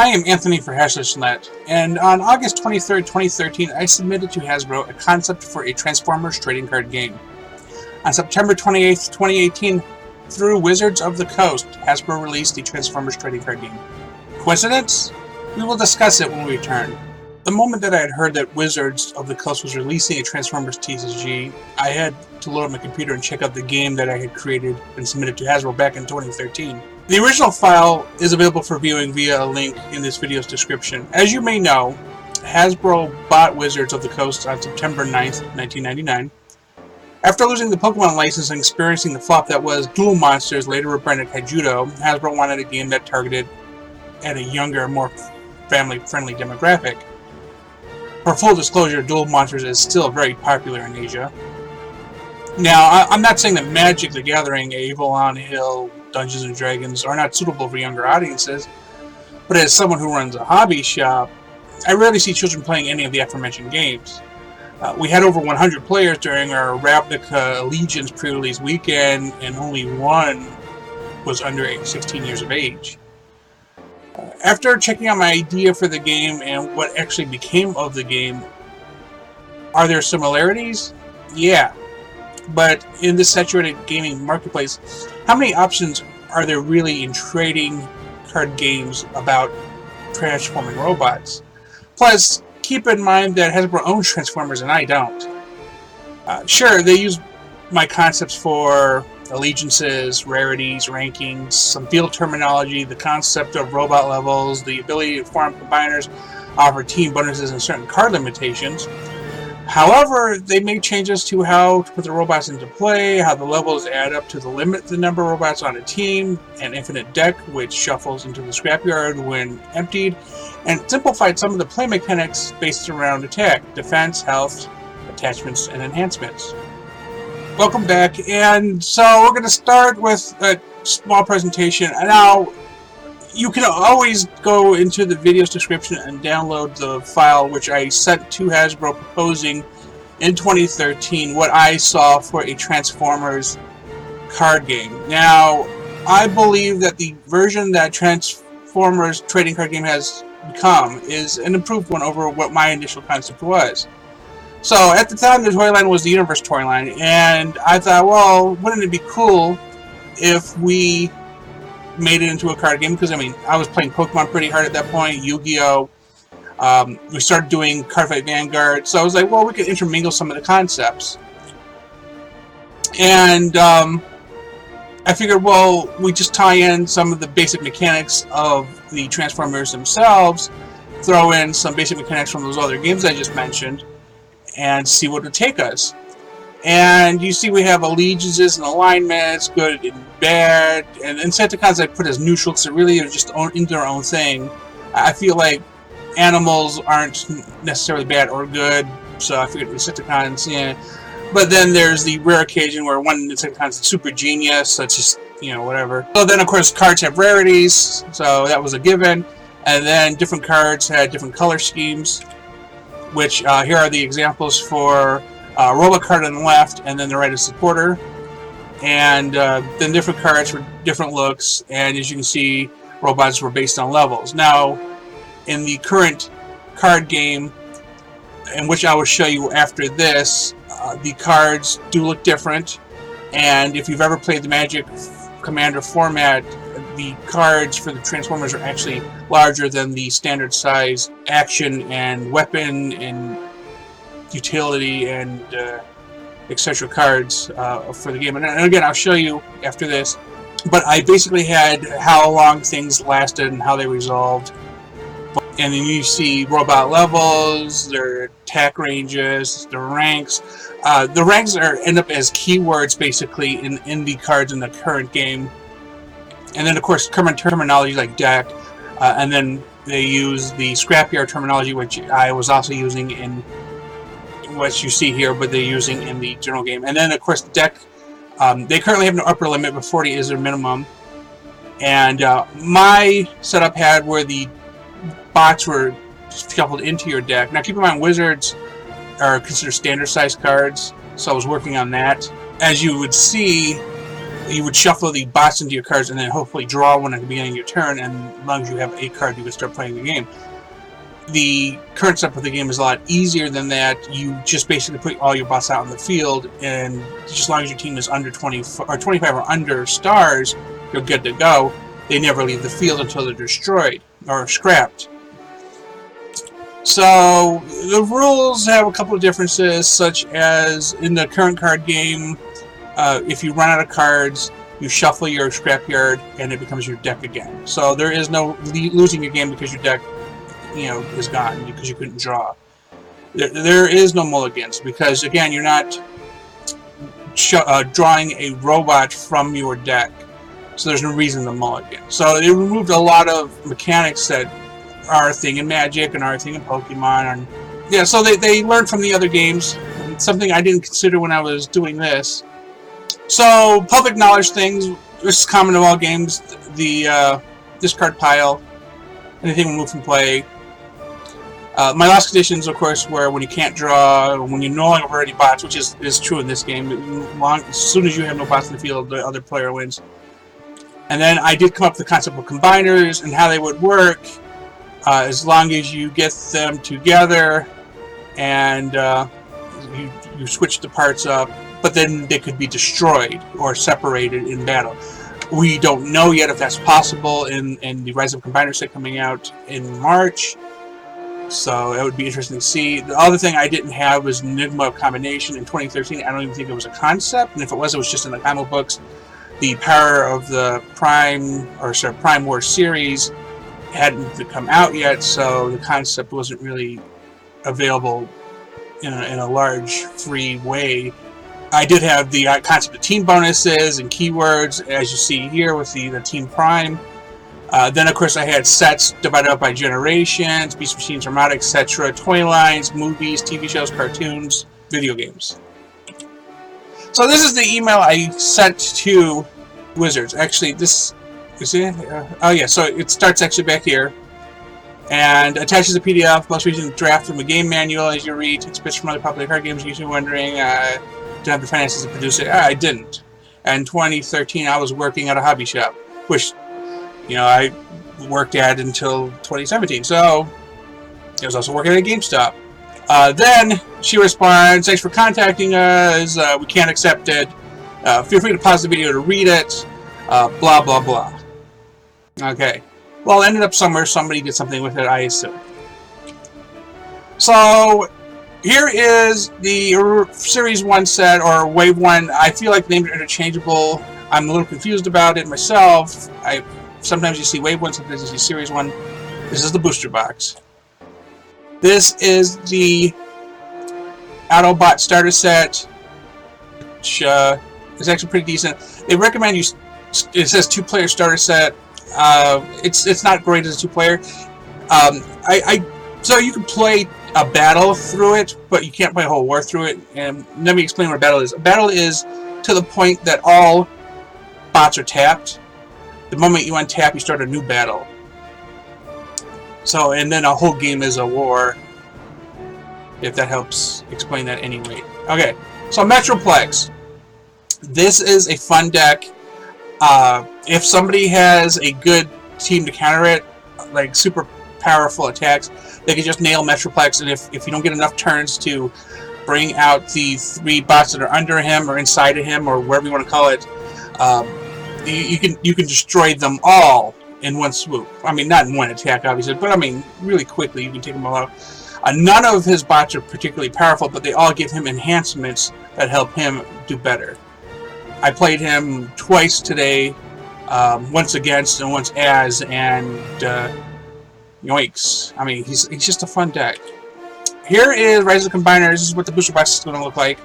I am Anthony for Haslage, and on August 23rd, 2013, I submitted to Hasbro a concept for a Transformers trading card game. On September 28th, 2018, through Wizards of the Coast, Hasbro released the Transformers trading card game. Coincidence? We will discuss it when we return. The moment that I had heard that Wizards of the Coast was releasing a Transformers TCG, I had to load up my computer and check out the game that I had created and submitted to Hasbro back in 2013. The original file is available for viewing via a link in this video's description. As you may know, Hasbro bought Wizards of the Coast on September 9th, 1999. After losing the Pokemon license and experiencing the flop that was Duel Monsters, later rebranded Kaijudo, Hasbro wanted a game that targeted at a younger, more family-friendly demographic. For full disclosure, Duel Monsters is still very popular in Asia. Now, I'm not saying that Magic: The Gathering, Avalon Hill, Dungeons and Dragons are not suitable for younger audiences, but as someone who runs a hobby shop, I rarely see children playing any of the aforementioned games. We had over 100 players during our Ravnica Allegiance pre-release weekend, and only one was under 16 years of age. After checking out my idea for the game and what actually became of the game, are there similarities? Yeah. But in this saturated gaming marketplace, how many options are there really in trading card games about transforming robots? Plus, keep in mind that Hasbro owns Transformers and I don't. Sure, they use my concepts for allegiances, rarities, rankings, some field terminology, the concept of robot levels, the ability to farm combiners, offer team bonuses, and certain card limitations. However, they make changes to how to put the robots into play, how the levels add up to limit the number of robots on a team, an infinite deck which shuffles into the scrapyard when emptied, and simplified some of the play mechanics based around attack, defense, health, attachments, and enhancements. Welcome back, and so we're going to start with a small presentation. Now, you can always go into the video's description and download the file which I sent to Hasbro proposing in 2013 what I saw for a Transformers card game. Now, I believe that the version that Transformers trading card game has become is an improved one over what my initial concept was. So, at the time, the toy line was the Universe toy line, and I thought, well, wouldn't it be cool if we made it into a card game? Because, I mean, I was playing Pokemon pretty hard at that point, Yu-Gi-Oh! We started doing Cardfight Vanguard, so I was like, well, we could intermingle some of the concepts. And I figured, well, we just tie in some of the basic mechanics of the Transformers themselves, throw in some basic mechanics from those other games I just mentioned, and see what it would take us. And you see we have allegiances and alignments, good and bad, and Insecticons I put as neutral because they really are just into their own thing. I feel like animals aren't necessarily bad or good, so I figured Insecticons, yeah. But then there's the rare occasion where one Insecticon is super genius, so it's just, you know, whatever. So then, of course, cards have rarities, so that was a given. And then different cards had different color schemes, which here are the examples for robot card on the left, and then the right is supporter. And then different cards for different looks, and as you can see, robots were based on levels. Now, in the current card game, in which I will show you after this, the cards do look different, and if you've ever played the Magic Commander format, the cards for the Transformers are actually larger than the standard size action and weapon and utility and etc. cards for the game. And again, I'll show you after this. But I basically had how long things lasted and how they resolved. And then you see robot levels, their attack ranges, the ranks. The ranks end up as keywords basically in the cards in the current game. And then, of course, current terminology like deck. And then they use the scrapyard terminology, which I was also using in what you see here, but they're using in the general game. And then, of course, deck. They currently have no upper limit, but 40 is their minimum. And my setup had where the bots were shuffled into your deck. Now, keep in mind, Wizards are considered standard size cards, so I was working on that. As you would see, you would shuffle the bots into your cards and then hopefully draw one at the beginning of your turn, and as long as you have a card, you can start playing the game. The current setup of the game is a lot easier than that. You just basically put all your bots out on the field, and just as long as your team is under 20 or 25 or under stars, you're good to go. They never leave the field until they're destroyed or scrapped. So the rules have a couple of differences, such as in the current card game, if you run out of cards, you shuffle your scrapyard and it becomes your deck again. So there is no losing your game because your deck, is gone because you couldn't draw. There is no mulligans because, again, you're not drawing a robot from your deck. So there's no reason to mulligan. So it removed a lot of mechanics that are a thing in Magic and are a thing in Pokemon. And yeah, so they learned from the other games. It's something I didn't consider when I was doing this. So public knowledge things, this is common to all games. The discard pile, anything removed from play. My last conditions, of course, were when you can't draw, when you no longer have any bots, which is true in this game. As soon as you have no bots in the field, the other player wins. And then I did come up with the concept of combiners and how they would work, as long as you get them together and you switch the parts up, but then they could be destroyed or separated in battle. We don't know yet if that's possible in the Rise of Combiner set coming out in March. So it would be interesting to see. The other thing I didn't have was Enigma combination in 2013. I don't even think it was a concept, and if it was just in the comic books. The power of the Prime War series hadn't come out yet, so the concept wasn't really available in a large, free way. I did have the concept of team bonuses and keywords, as you see here with the Team Prime. Then, of course, I had sets divided up by generations, Beast Machines, Armada, etc., toy lines, movies, TV shows, cartoons, video games. So this is the email I sent to Wizards. Actually, this is it. Oh yeah, so it starts actually back here, and attaches a PDF, most recent draft from a game manual. As you read, takes bits from other popular card games. Usually wondering, did I have the finances to produce it? I didn't. And in 2013, I was working at a hobby shop, which I worked at until 2017. So I was also working at a GameStop. Then she responds, "Thanks for contacting us. We can't accept it. Feel free to pause the video to read it. Blah, blah, blah." Okay. Well, it ended up somewhere. Somebody did something with it, I assume. So here is the Series 1 set, or Wave 1. I feel like the names are interchangeable. I'm a little confused about it myself. Sometimes you see Wave 1, sometimes you see Series 1. This is the booster box. This is the Autobot starter set, which is actually pretty decent. They recommend you. It says 2-player starter set. It's not great as a 2-player. So you can play a battle through it, but you can't play a whole war through it. And let me explain what a battle is. A battle is to the point that all bots are tapped. The moment you untap, you start a new battle. So, and then a whole game is a war, if that helps explain that anyway. Okay, so Metroplex. This is a fun deck. If somebody has a good team to counter it, like super powerful attacks, they can just nail Metroplex, and if you don't get enough turns to bring out the 3 bots that are under him or inside of him or wherever you want to call it, you can destroy them all in one swoop. I mean, not in one attack, obviously, but I mean, really quickly you can take them all out. None of his bots are particularly powerful, but they all give him enhancements that help him do better. I played him twice today, once against and once as, and yoinks. I mean, he's just a fun deck. Here is Rise of Combiners. This is what the booster box is going to look like.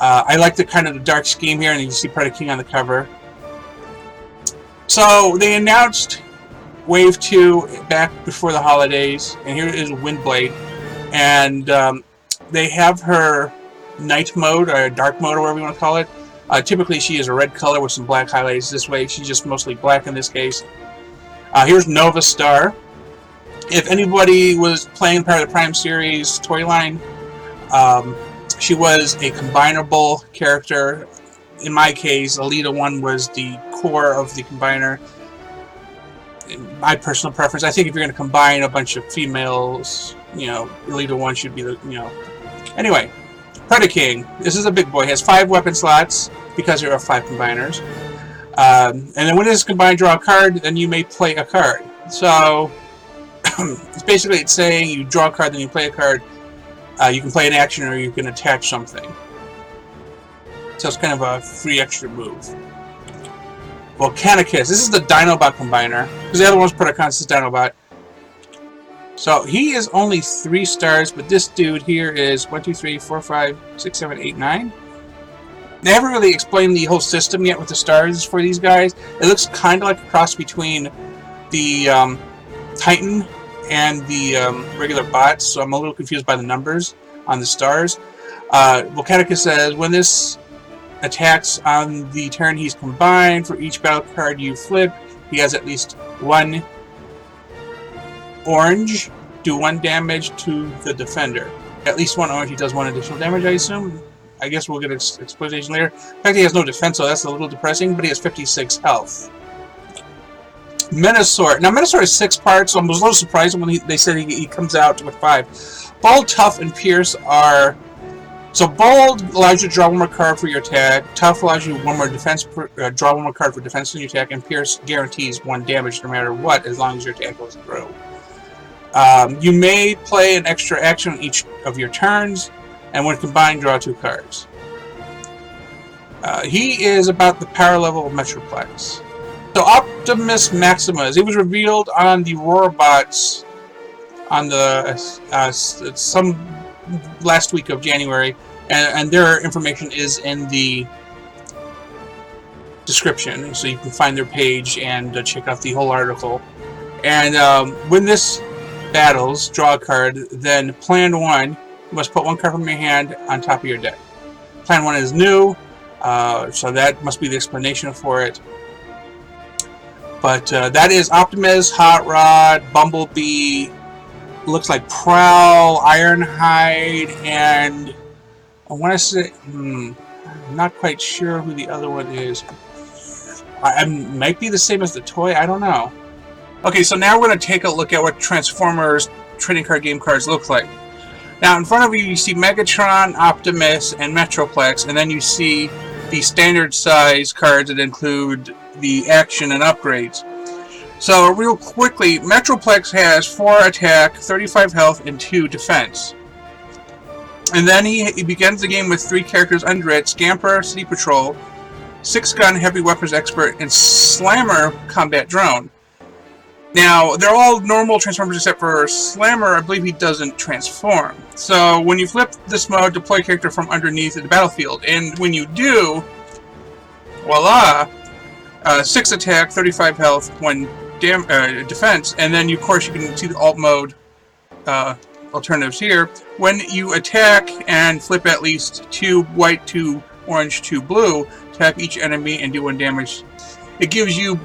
I like the kind of the dark scheme here, and you see Predator King on the cover. So they announced Wave 2 back before the holidays, and here is Windblade, and they have her night mode or dark mode or whatever you want to call it. Typically she is a red color with some black highlights. This way she's just mostly black in this case. Here's Nova Star. If anybody was playing part of the Prime series toy line, she was a combinable character. in my case, Alita 1 was the core of the combiner. In my personal preference, I think if you're going to combine a bunch of females, you know, Alita 1 should be the, you know. Anyway, Predaking. This is a big boy. He has 5 weapon slots because there are 5 combiners. And then when this is combined, draw a card, then you may play a card. So, it's saying you draw a card, then you play a card. You can play an action or you can attach something. So it's kind of a free extra move. Volcanicus. This is the Dinobot combiner. Because the other one's Predacons is Dinobot. So he is only 3 stars, but this dude here is 1, 2, 3, 4, 5, 6, 7, 8, 9. They haven't really explained the whole system yet with the stars for these guys. It looks kind of like a cross between the Titan and the regular bots, so I'm a little confused by the numbers on the stars. Volcanicus says, when this attacks on the turn he's combined, for each battle card you flip, he has at least 1 orange, do 1 damage to the defender. At least 1 orange, he does 1 additional damage, I assume. I guess we'll get explanation later. In fact, he has no defense, so that's a little depressing, but he has 56 health. Menosaur. Now, Menosaur is 6 parts, so I was a little surprised when they said he comes out with 5. Bold, Tough, and Pierce are... So, Bold allows you to draw 1 more card for your attack. Tough allows you 1 more defense, draw 1 more card for defense in your attack. And Pierce guarantees 1 damage no matter what, as long as your attack goes through. You may play an extra action on each of your turns, and when combined, draw 2 cards. He is about the power level of Metroplex. So Optimus Maximus, he was revealed on the Roarbots on the some last week of January, and their information is in the description, so you can find their page and check out the whole article. And when this battles, draw a card, then plan 1, you must put 1 card from your hand on top of your deck. Plan 1 is new, so that must be the explanation for it. But that is Optimus, Hot Rod, Bumblebee, looks like Prowl, Ironhide, and I want to say, I'm not quite sure who the other one is. I might be the same as the toy, I don't know. Okay, so now we're going to take a look at what Transformers trading card game cards look like. Now, in front of you, you see Megatron, Optimus, and Metroplex, and then you see the standard size cards that include the action and upgrades. So, real quickly, Metroplex has 4 attack, 35 health, and 2 defense. And then he begins the game with 3 characters under it: Scamper, City Patrol, 6-gun heavy weapons expert, and Slammer combat drone. Now, they're all normal Transformers except for Slammer. I believe he doesn't transform. So, when you flip this mode, deploy a character from underneath the battlefield. And when you do, voila, 6 attack, 35 health, 1 defense, and then of course you can see the alt mode alternatives here. When you attack and flip at least 2 white, 2 orange, 2 blue, tap each enemy and do 1 damage. It gives you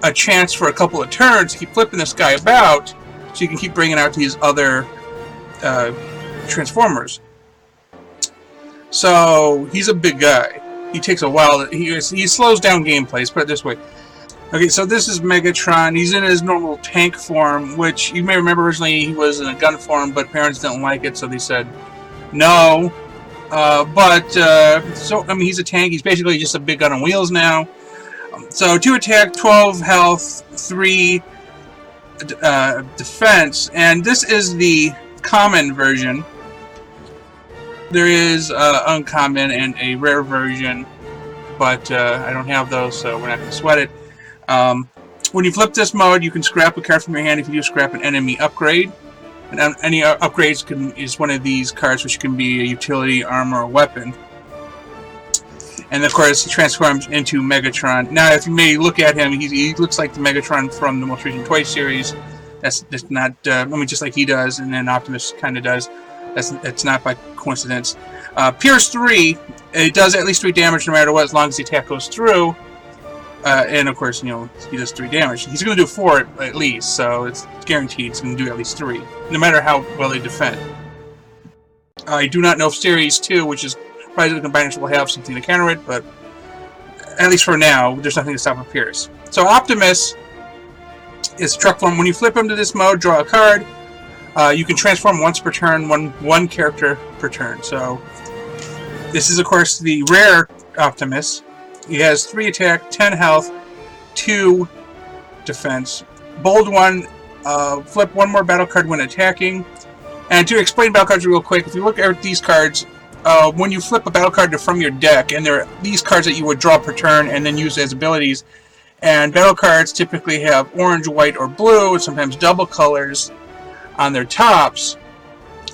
a chance for a couple of turns to keep flipping this guy about, so you can keep bringing out these other Transformers. So he's a big guy. He takes a while. He slows down gameplay. Let's put it this way. Okay, so this is Megatron. He's in his normal tank form, which you may remember originally he was in a gun form, but parents didn't like it, so they said no. So I mean, he's a tank. He's basically just a big gun on wheels now. So 2 attack, 12 health, 3 defense, and this is the common version. There is uncommon and a rare version, but I don't have those, so we're not going to sweat it. When you flip this mode, you can scrap a card from your hand if you do scrap an enemy upgrade. And any upgrades is one of these cards, which can be a utility, armor, or weapon. And of course, he transforms into Megatron. Now, if you may look at him, he looks like the Megatron from the most recent toy series. That's not, I mean, just like he does, and then Optimus kind of does. It's not by coincidence. Pierce 3, it does at least 3 damage no matter what, as long as the attack goes through. And of course, you know, he does 3 damage. He's going to do 4 at least, so it's guaranteed it's going to do at least 3, no matter how well they defend. I do not know if Series 2, which is probably the combiners, will have something to counter it, but At least for now, there's nothing to stop him Pierce. So Optimus is truck form. When you flip him to this mode, draw a card. You can transform once per turn, one character per turn. So this is, of course, the rare Optimus. He has 3 attack, 10 health, 2 defense. Bold 1, flip 1 more battle card when attacking. And to explain battle cards real quick, if you look at these cards, when you flip a battle card from your deck, and there are these cards that you would draw per turn and then use as abilities, and battle cards typically have orange, white, or blue, sometimes double colors on their tops,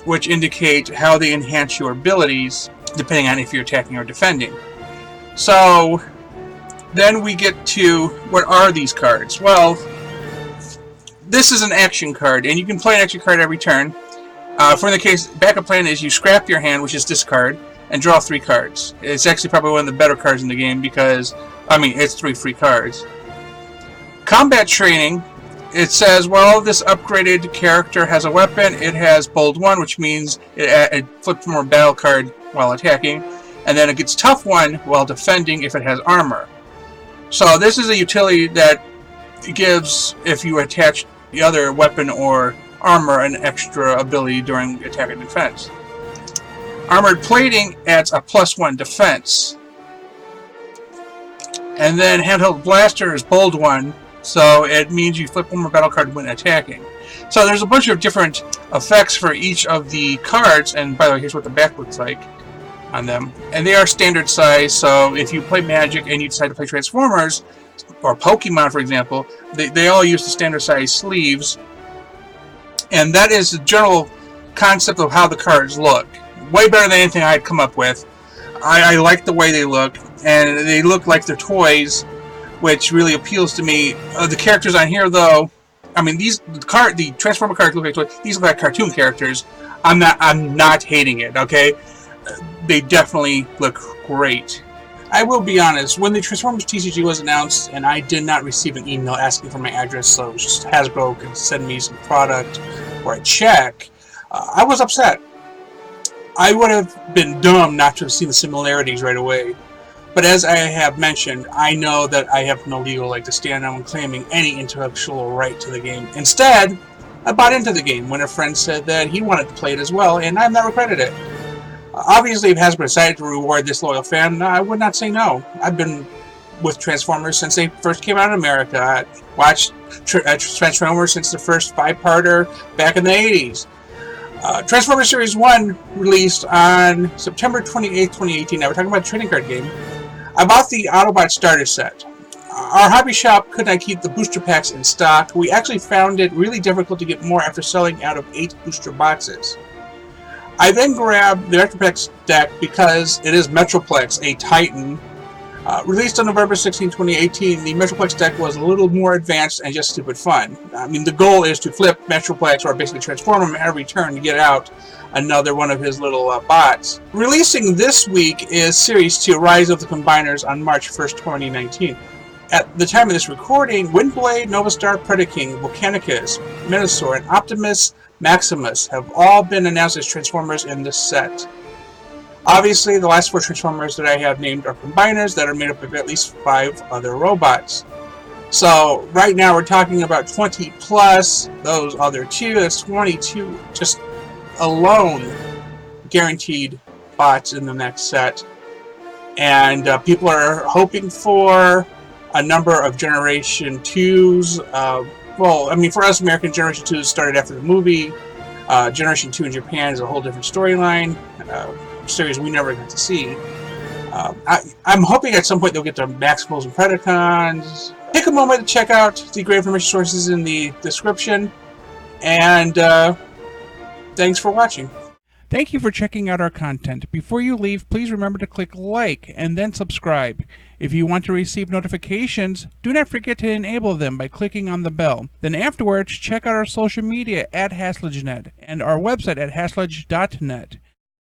which indicate how they enhance your abilities, depending on if you're attacking or defending. So, then we get to, what are these cards? Well, this is an action card, and you can play an action card every turn. For the case, backup plan is you scrap your hand, which is discard, and draw 3 cards. It's actually probably one of the better cards in the game because, I mean, it's 3 free cards. Combat training, it says, well, this upgraded character has a weapon. It has bold 1, which means it flips more battle card while attacking, and then it gets tough 1 while defending if it has armor. So this is a utility that gives, if you attach the other weapon or armor, an extra ability during attack and defense. Armored plating adds a +1 defense. And then handheld blaster is bold 1, so it means you flip 1 more battle card when attacking. So there's a bunch of different effects for each of the cards, and by the way, here's what the back looks like on them. And they are standard size, so if you play Magic and you decide to play Transformers, or Pokemon for example, they all use the standard size sleeves. And that is the general concept of how the cards look. Way better than anything I'd come up with. I like the way they look, and they look like they're toys, which really appeals to me. The characters on here, though, I mean, the Transformer cards look like toys. These look like cartoon characters. I'm not hating it, okay? They definitely look great. I will be honest, when the Transformers TCG was announced and I did not receive an email asking for my address so Hasbro could send me some product or a check, I was upset. I would have been dumb not to have seen the similarities right away. But as I have mentioned, I know that I have no legal leg to stand on when claiming any intellectual right to the game. Instead, I bought into the game when a friend said that he wanted to play it as well, and I've not regretted it. Obviously, if Hasbro decided to reward this loyal fan, I would not say no. I've been with Transformers since they first came out in America. I watched Transformers since the first 5-parter back in the 80s. Transformers Series 1 released on September 28th, 2018. Now we're talking about a trading card game. I bought the Autobot starter set. Our hobby shop could not keep the booster packs in stock. We actually found it really difficult to get more after selling out of 8 booster boxes. I then grabbed the Metroplex deck because it is Metroplex, a Titan. Released on November 16, 2018, the Metroplex deck was a little more advanced and just stupid fun. I mean, the goal is to flip Metroplex, or basically transform him every turn to get out another one of his little bots. Releasing this week is Series 2, Rise of the Combiners, on March 1st, 2019. At the time of this recording, Windblade, Novastar, Predaking, Volcanicus, Minosaur, and Optimus Maximus have all been announced as Transformers in this set. Obviously, the last 4 Transformers that I have named are Combiners that are made up of at least 5 other robots. So, right now we're talking about 20 plus those other 2. That's 22 just alone guaranteed bots in the next set. And people are hoping for a number of Generation 2s. Well, I mean, for us, American Generation 2 started after the movie. Generation 2 in Japan is a whole different storyline. Series we never got to see. I'm hoping at some point they'll get to Maximals and Predacons. Take a moment to check out the great information sources in the description. And thanks for watching. Thank you for checking out our content. Before you leave, please remember to click like and then subscribe. If you want to receive notifications, do not forget to enable them by clicking on the bell. Then afterwards, check out our social media at HaslageNet and our website at haslage.net.